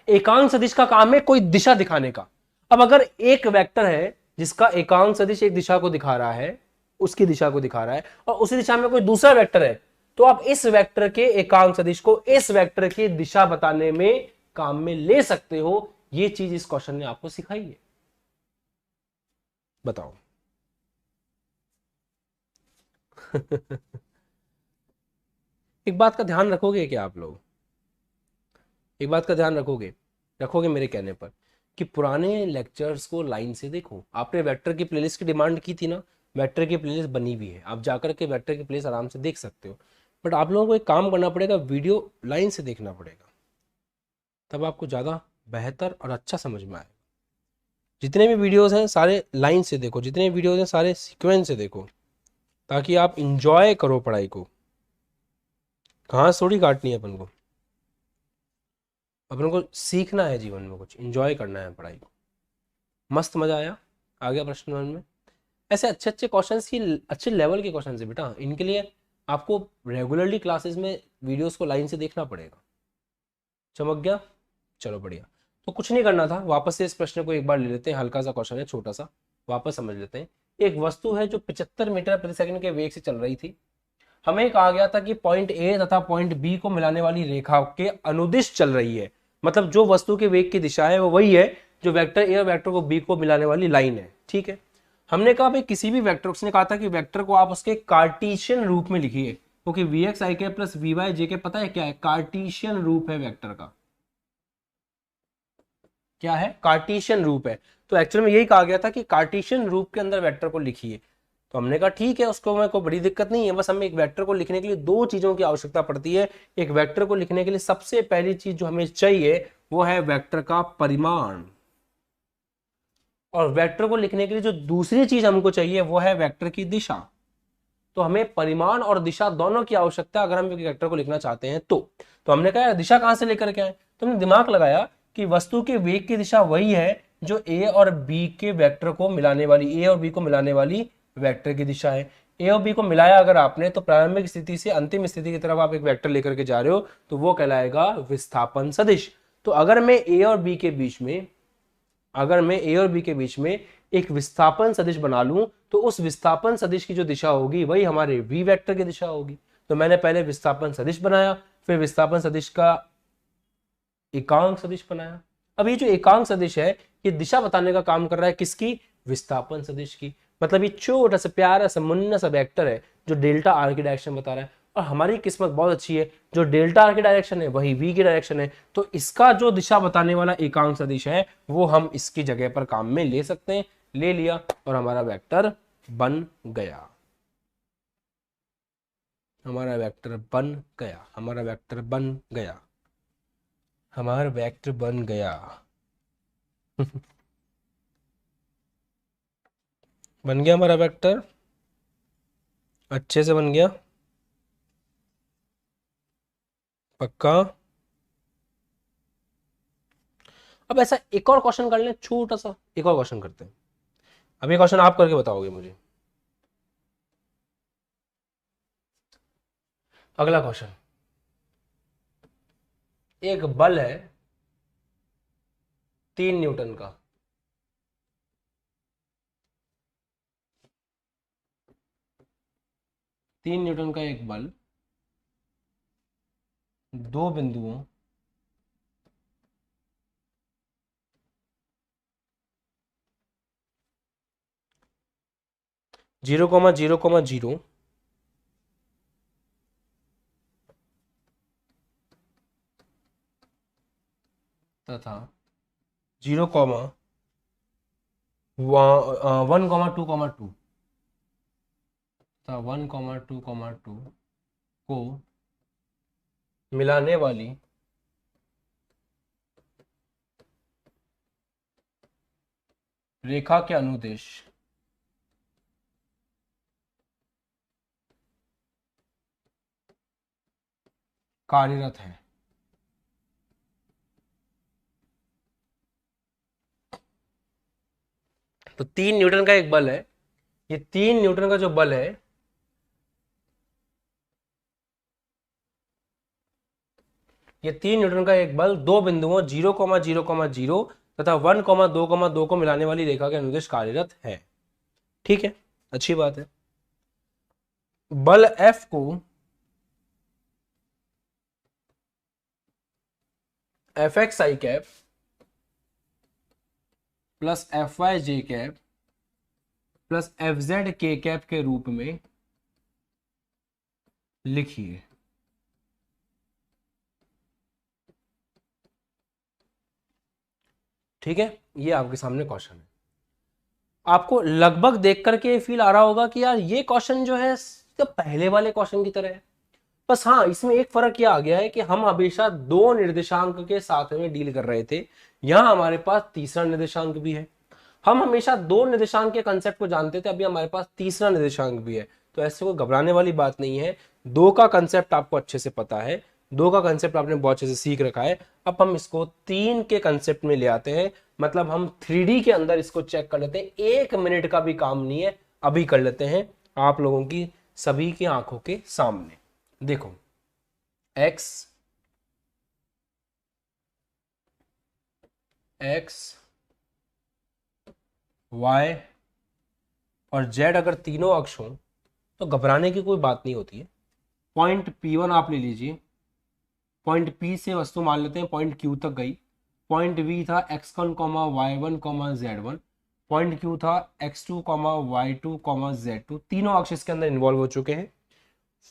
एकांक सदिश का काम है कोई दिशा दिखाने का। अब अगर एक वेक्टर है जिसका एकांक सदिश एक दिशा को दिखा रहा है, उसकी दिशा को दिखा रहा है, और उसी दिशा में कोई दूसरा वेक्टर है, तो आप इस वेक्टर के एकांक सदिश को इस वेक्टर की दिशा बताने में काम में ले सकते हो। ये चीज इस क्वेश्चन ने आपको सिखाई है। बताओ एक बात का ध्यान रखोगे क्या आप लोग, एक बात का ध्यान रखोगे मेरे कहने पर कि पुराने लेक्चर्स को लाइन से देखो। आपने वेक्टर की प्लेलिस्ट की डिमांड की थी ना, वेक्टर की प्लेलिस्ट बनी हुई है, आप जाकर के वेक्टर की प्लेलिस्ट आराम से देख सकते हो। बट आप लोगों को एक काम करना पड़ेगा, वीडियो लाइन से देखना पड़ेगा, तब आपको ज़्यादा बेहतर और अच्छा समझ में आएगा। जितने भी वीडियोस हैं सारे लाइन से देखो, जितने वीडियोस हैं सारे सीक्वेंस से देखो, ताकि आप इंजॉय करो पढ़ाई को। कहाँ थोड़ी काटनी है अपन को सीखना है, जीवन में कुछ इंजॉय करना है पढ़ाई को। मस्त मजा आया, आ गया प्रश्न मन में। ऐसे अच्छे अच्छे क्वेश्चंस की, अच्छे लेवल के क्वेश्चन है बेटा, इनके लिए आपको रेगुलरली क्लासेस में वीडियोस को लाइन से देखना पड़ेगा। चमक गया, चलो बढ़िया। तो कुछ नहीं करना था, वापस से इस प्रश्न को एक बार ले लेते हैं, हल्का सा क्वेश्चन है, छोटा सा, वापस समझ लेते हैं। एक वस्तु है जो 75 मीटर प्रति सेकंड के वेग से चल रही थी। हमें कहा गया था कि पॉइंट ए तथा पॉइंट बी को मिलाने वाली रेखा के अनुदिश चल रही है, मतलब जो वस्तु के वेग की दिशा है वो वही है जो वेक्टर ए और वेक्टर को बी को मिलाने वाली लाइन है, ठीक है। हमने कहा भाई किसी भी वेक्टर, उसने कहा था कि वेक्टर को आप उसके कार्टेशियन रूप में लिखिए, क्योंकि वी एक्स आई के प्लस वी वाई जे के पता है क्या है, कार्टेशियन रूप है वेक्टर का। क्या है, कार्टेशियन रूप है। तो एक्चुअल में यही कहा गया था कि कार्टेशियन रूप के अंदर वेक्टर को लिखिए। तो हमने कहा ठीक है, उसको में कोई बड़ी दिक्कत नहीं है, बस हमें एक वेक्टर को लिखने के लिए दो चीजों की आवश्यकता पड़ती है। एक वेक्टर को लिखने के लिए सबसे पहली चीज जो हमें चाहिए वो है वेक्टर का परिमाण, और वेक्टर को लिखने के लिए जो दूसरी चीज हमको चाहिए वो है वेक्टर की दिशा। तो हमें परिमाण और दिशा दोनों की आवश्यकता अगर हम एक वेक्टर को लिखना चाहते हैं तो हमने कहा दिशा कहां से लेकर के आए, तो हमने दिमाग लगाया कि वस्तु के वेग की दिशा वही है जो ए और बी के वेक्टर को मिलाने वाली, ए और बी को मिलाने वाली वेक्टर की दिशा है। ए और बी को मिलाया अगर आपने, तो प्रारंभिक स्थिति से अंतिम स्थिति की तरफ आप एक वेक्टर लेकर के जा रहे हो, तो वो कहलाएगा विस्थापन सदिश। तो अगर मैं ए और बी के बीच में एक विस्थापन सदिश बना लूं, तो उस विस्थापन सदिश की जो दिशा होगी वही हमारे v वेक्टर की दिशा होगी। तो मैंने पहले विस्थापन सदिश बनाया, फिर विस्थापन सदिश का एकांक सदिश बनाया। अब ये जो एकांक सदिश है ये दिशा बताने का काम कर रहा है किसकी, विस्थापन सदिश की। मतलब ये छोटा सा प्यारा सा मुन्ना सा वेक्टर है जो डेल्टा आर की डायरेक्शन बता रहा है, और हमारी किस्मत बहुत अच्छी है, जो डेल्टा आर की डायरेक्शन है वही v की डायरेक्शन है। तो इसका जो दिशा बताने वाला एकांक सदिश है वो हम इसकी जगह पर काम में ले सकते हैं। ले लिया और हमारा वेक्टर बन गया, हमारा वेक्टर बन गया, हमारा वेक्टर बन गया, हमारा वेक्टर बन गया। बन गया हमारा वेक्टर, अच्छे से बन गया, पक्का। अब ऐसा एक और क्वेश्चन कर लें, छोटा सा एक और क्वेश्चन करते हैं। अब ये क्वेश्चन आप करके बताओगे मुझे। अगला क्वेश्चन, एक बल है 3 न्यूटन का, तीन न्यूटन का एक बल दो बिंदुओं zero comma zero comma zero तथा 0,1,2,2 तथा 1,2,2 को मिलाने वाली रेखा के अनुदेश कार्यरत है। तो 3 न्यूटन का एक बल है, ये 3 न्यूटन का जो बल है ये 3 न्यूटन का एक बल दो बिंदुओं 0,0,0 तथा 1,2,2 को मिलाने वाली रेखा के अनुदेश कार्यरत है। ठीक है, अच्छी बात है। बल F को Fxi cap plus Fyj cap plus Fz k cap के रूप में लिखिए। ठीक है, ये आपके सामने क्वेश्चन है। आपको लगभग देख करके फील आ रहा होगा कि यार ये क्वेश्चन जो है तो पहले वाले क्वेश्चन की तरह है, बस हाँ इसमें एक फर्क यह आ गया है कि हम हमेशा दो निर्देशांक के साथ में डील कर रहे थे, यहां हमारे पास तीसरा निर्देशांक भी है। हम हमेशा दो निर्देशांक के कंसेप्ट को जानते थे, अभी हमारे पास तीसरा निर्देशांक भी है। तो ऐसे कोई घबराने वाली बात नहीं है, दो का कंसेप्ट आपको अच्छे से पता है, दो का कंसेप्ट आपने बहुत अच्छे से सीख रखा है। अब हम इसको तीन के कंसेप्ट में ले आते हैं, मतलब हम 3D के अंदर इसको चेक कर लेते हैं। 1 मिनट का भी काम नहीं है, अभी कर लेते हैं आप लोगों की सभी की आंखों के सामने। देखो x y और z अगर तीनों अक्ष हों तो घबराने की कोई बात नहीं होती है। पॉइंट P1 आप ले लीजिए, पॉइंट P से वस्तु मान लेते हैं पॉइंट Q तक गई। पॉइंट V था x1, y1, z1। Point Q था x2, y2, z2। तीनों अक्ष इसके अंदर इन्वॉल्व हो चुके हैं।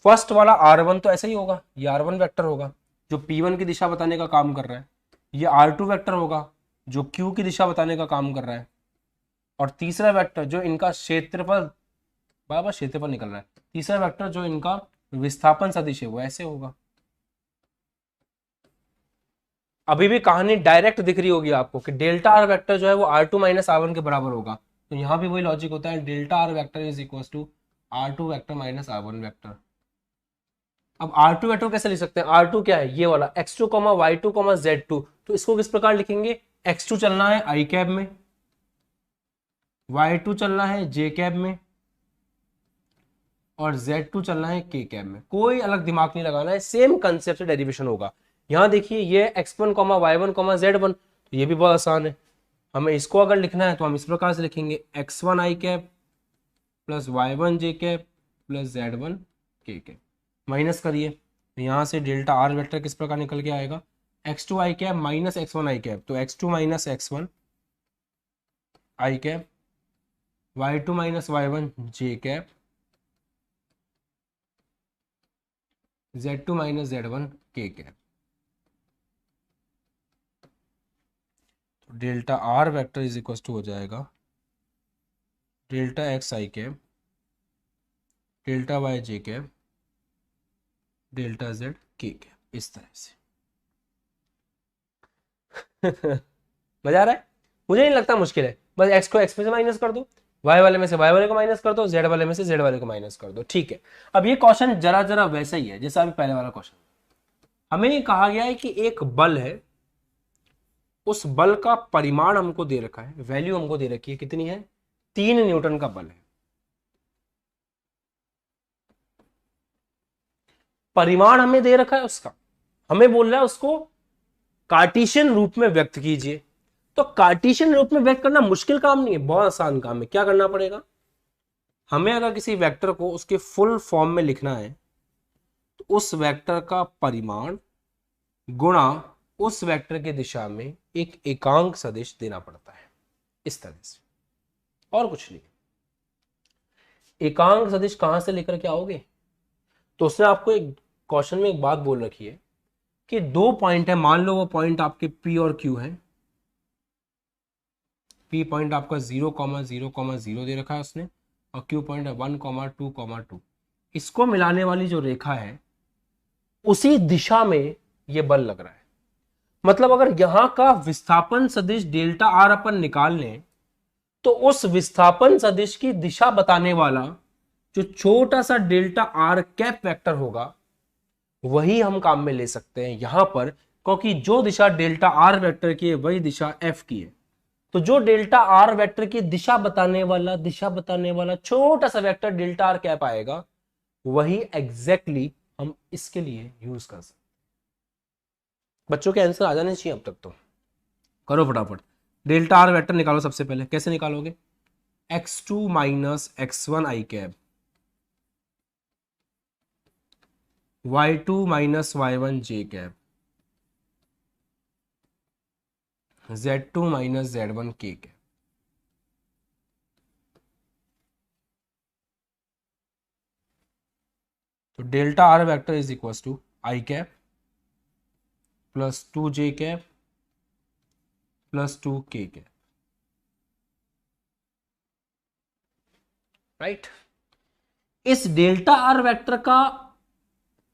फर्स्ट वाला R1 तो ऐसा ही होगा, ये R1 वेक्टर होगा जो P1 की दिशा बताने का काम कर रहा है। ये R2 वेक्टर होगा जो क्यू की दिशा बताने का काम कर रहा है, और तीसरा वेक्टर जो इनका क्षेत्रफल, बराबर क्षेत्रफल निकल रहा है, तीसरा वेक्टर जो इनका विस्थापन सदिश है वो ऐसे होगा। अभी भी कहानी डायरेक्ट दिख रही होगी आपको कि डेल्टा आर वेक्टर जो है वो R two minus R one के बराबर होगा। तो यहां भी वही लॉजिक होता है, delta are vector is equal to R two vector minus R one vector. अब आर टू वेक्टर कैसे लिख सकते हैं, आर टू क्या है, ये वाला X two comma Y two comma Z two, तो इसको किस प्रकार लिखेंगे, एक्स टू चलना है आई कैब में, वाई टू चलना है जे कैब में, और Z2 चलना है K कैब में। कोई अलग दिमाग नहीं लगाना है, सेम कंसेप्ट से डेरिवेशन होगा। यहां देखिए ये x1 y1 z1, तो ये भी बहुत आसान है। हमें इसको अगर लिखना है तो हम इस प्रकार से लिखेंगे x1 i cab plus y1 j cab plus z1 k cab. Minus करिए तो यहां से डेल्टा आर वेक्टर किस प्रकार निकल के आएगा, x2 i cap minus x1 i cap, तो x2 minus x1 i cap, y2 minus y1 j cap, Z2 minus Z1 K cap. तो delta are vector is equal to हो जाएगा delta x i cap, delta y j cap, delta z k cap, इस तरह से। मजा आ रहा है, मुझे नहीं लगता मुश्किल है, बस एक्स को एक्स में से माइनस कर दो, वाई वाले में से वाई वाले को माइनस कर दो, जेड वाले में से जेड वाले को माइनस कर दो, ठीक है। अब ये क्वेश्चन जरा जरा वैसा ही है जैसा अभी पहले वाला क्वेश्चन। हमें कहा गया है कि एक बल है, उस बल का परिमाण हमको दे रखा है, वैल्यू हमको दे रखी है, कितनी है, 3 न्यूटन का बल है। परिमाण हमें दे रखा है उसका, हमें बोल रहा है उसको कार्टेशियन रूप में व्यक्त कीजिए। तो कार्टेशियन रूप में व्यक्त करना मुश्किल काम नहीं है, बहुत आसान काम है। क्या करना पड़ेगा, हमें अगर किसी वेक्टर को उसके फुल फॉर्म में लिखना है तो उस वेक्टर का परिमाण गुणा उस वेक्टर की दिशा में एक एकांक सदिश देना पड़ता है, इस तरह से, और कुछ नहीं। एकांक सदिश कहां से लेकर के आओगे, तो उसने आपको एक क्वेश्चन में एक बात बोल रखी है कि 2 पॉइंट है, मान लो वो पॉइंट आपके P और Q है। P पॉइंट आपका 0,0,0 दे रखा है उसने, और Q पॉइंट है 1,2,2। इसको मिलाने वाली जो रेखा है उसी दिशा में ये बल लग रहा है। मतलब अगर यहां का विस्थापन सदिश डेल्टा आर अपन निकाल लें तो उस विस्थापन सदिश की दिशा बताने वाला जो छोटा सा डेल्टा आर कैप वेक्टर होगा वही हम काम में ले सकते हैं यहां पर, क्योंकि जो दिशा डेल्टा आर वेक्टर की है वही दिशा एफ की है। तो जो डेल्टा आर वेक्टर की दिशा बताने वाला छोटा सा वेक्टर डेल्टा आर कैप आएगा, वही एग्जैक्टली हम इसके लिए यूज कर सकते। बच्चों के आंसर आ जाने चाहिए अब तक तो, करो फटाफट। डेल्टा आर वेक्टर निकालो, सबसे पहले कैसे निकालोगे, x2 minus x1 I cap, y2 minus y1 J cap, z2 minus z1 K cap. तो delta are vector is equal to I cap plus 2 J cap plus 2 K cap, right. इस delta are vector का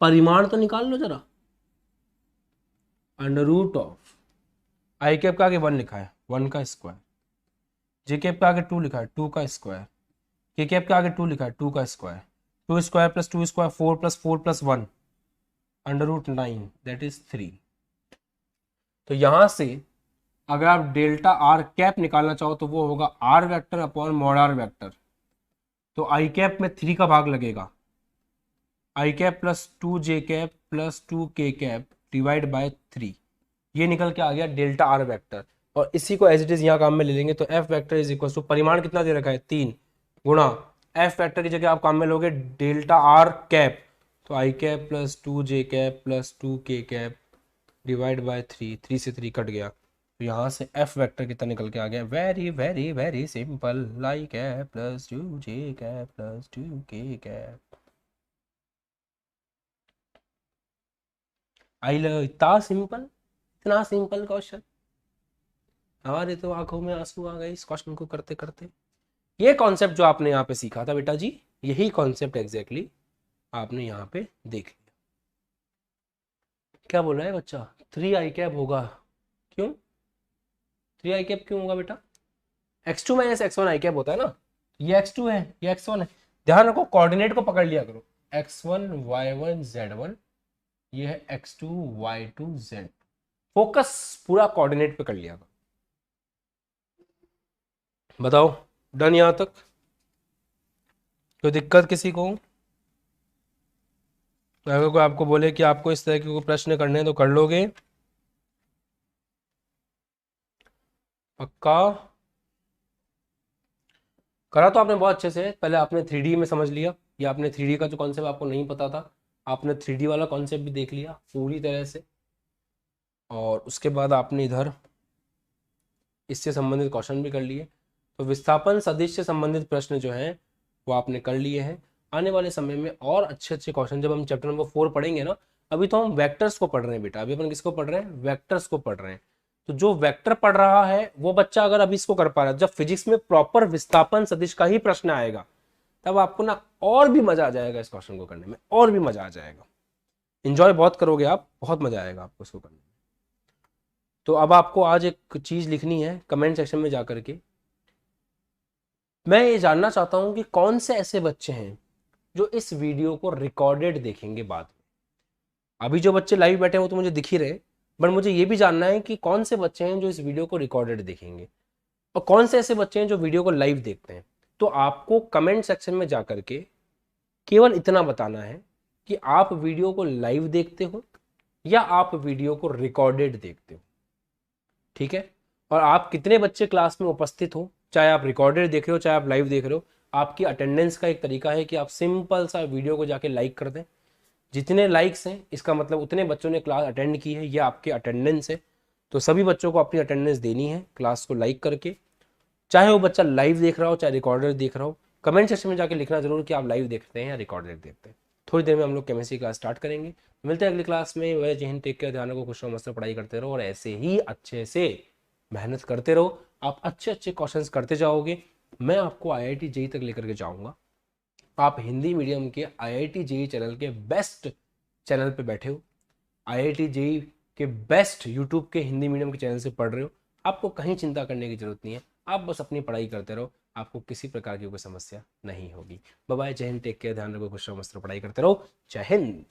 परिमाण तो निकाल लो जरा, under root of I cap का आगे 1 लिखा है 1 का स्क्वायर, जे कैप का आगे 2 लिखा है 2 का स्क्वायर, के कैप का आगे 2 लिखा है 2 का square, 2 square plus 2 square 4 plus 4 plus 1 under root 9 that is 3। तो यहां से अगर आप डेल्टा आर कैप निकालना चाहो तो वो होगा R vector upon mod R vector. तो आई कैप में 3 का भाग लगेगा, I cap plus 2 J cap plus 2 K cap divide bye 3, ये निकल के आ गया डेल्टा आर वेक्टर। और इसी को एज इट इज यहाँ काम में ले लेंगे, तो F vector is equal to परिमाण कितना दे रखा है 3 गुणा एफ वेक्टर की जगह आप काम में लोगे डेल्टा आर कैप, तो I cap plus 2 J cap plus 2 K cap divide bye 3, 3 से 3 कट गया, तो यहाँ से एफ वेक्टर कितना निकल के आ गया, वेरी वेरी वेरी सिंपल, आई cap plus 2 J cap plus 2 K cap. आई लो, इतना सिंपल क्वेश्चन। हमारे तो आंखों में आंसू आ गए इस क्वेश्चन को करते करते। ये कॉन्सेप्ट जो आपने यहाँ पे सीखा था बेटा जी, यही कॉन्सेप्ट एग्जैक्टली आपने यहाँ पे देख लिया। क्या बोल रहा है बच्चा? 3i कैप होगा? क्यों 3i कैप क्यों होगा बेटा? x2 माइनस एक्स वन आई कैप होता है ना, ये x2 है ये x1 है। ध्यान रखो कोऑर्डिनेट को पकड़ लिया करो, x1 y1 z1, ये है x2 y2 z। फोकस पूरा कोऑर्डिनेट पे कर लिया करो। बताओ डन यहां तक? कोई दिक्कत किसी को? अगर कोई आपको बोले कि आपको इस तरह के कोई प्रश्न करने हैं तो कर लोगे? पक्का? करा तो आपने बहुत अच्छे से। पहले आपने 3D में समझ लिया, या आपने 3D का जो कॉन्सेप्ट आपको नहीं पता था, आपने 3D वाला कॉन्सेप्ट भी देख लिया पूरी तरह से। और उसके बाद आपने इधर इससे संबंधित क्वेश्चन भी कर लिए। तो विस्थापन सदिश से संबंधित प्रश्न जो हैं वो आपने कर लिए हैं। आने वाले समय में और अच्छे अच्छे क्वेश्चन जब हम चैप्टर नंबर 4 पढ़ेंगे ना, अभी तो हम वेक्टर्स को पढ़ रहे हैं बेटा, अभी अपन किसको पढ़ रहे हैं? वेक्टर्स को पढ़ रहे हैं। तो जो वेक्टर पढ़ रहा है वो बच्चा अगर अभी इसको कर पा रहा है, जब फिजिक्स में प्रॉपर विस्थापन सदिश का ही प्रश्न आएगा तब आपको ना और भी मजा आ जाएगा इस क्वेश्चन को करने में, और भी मजा आ जाएगा। इंजॉय बहुत करोगे आप, बहुत मजा आएगा आपको इसको करने में। तो अब आपको आज एक चीज लिखनी है कमेंट सेक्शन में जाकर के। मैं ये जानना चाहता हूं कि कौन से ऐसे बच्चे हैं जो इस वीडियो को रिकॉर्डेड देखेंगे बाद में। अभी जो बच्चे लाइव बैठे हैं वो तो मुझे दिख ही रहे, बट मुझे ये भी जानना है कि कौन से बच्चे हैं जो इस वीडियो को रिकॉर्डेड देखेंगे, और कौन से ऐसे बच्चे हैं जो वीडियो को लाइव देखते हैं। तो आपको कमेंट सेक्शन में जाकर के केवल इतना बताना है कि आप वीडियो को लाइव देखते हो या आप वीडियो को रिकॉर्डेड देखते हो, ठीक है? और आप कितने बच्चे क्लास में उपस्थित हो, चाहे आप रिकॉर्डेड देख रहे हो चाहे आप लाइव देख रहे हो। आपकी अटेंडेंस का एक तरीका है कि आप सिंपल सा वीडियो को जाके लाइक कर दें। जितने लाइक्स हैं इसका मतलब उतने बच्चों ने क्लास अटेंड की है, ये आपकी अटेंडेंस है। तो सभी बच्चों को अपनी अटेंडेंस देनी है क्लास को लाइक करके, चाहे वो बच्चा लाइव देख रहा हो चाहे रिकॉर्डेड देख रहा हो। कमेंट सेक्शन में जाके लिखना जरूर कि आप लाइव देखते हैं या रिकॉर्डेड देखते हैं। थोड़ी देर में हम लोग केमिस्ट्री क्लास स्टार्ट करेंगे। मिलते हैं अगली क्लास में। वह जय हिंद, टेक केयर, ध्यान रखो, खुश रहो, मस्त पढ़ाई करते रहो और ऐसे ही अच्छे से मेहनत करते रहो। आप अच्छे अच्छे क्वेश्चंस करते जाओगे, मैं आपको आईआईटी जेई तक लेकर के जाऊंगा। आप हिंदी मीडियम के आईआईटी जेई चैनल के बेस्ट चैनल पे बैठे हो, आईआईटी जेई के बेस्ट यूट्यूब के हिंदी मीडियम के चैनल से पढ़ रहे हो। आपको कहीं चिंता करने की जरूरत नहीं है, आप बस अपनी पढ़ाई करते रहो, आपको किसी प्रकार की कोई समस्या नहीं होगी। बाय बाय, जय हिंद, टेक केयर, ध्यान रखो, खुश रहो, मस्त रहो, पढ़ाई करते रहो। जय हिंद।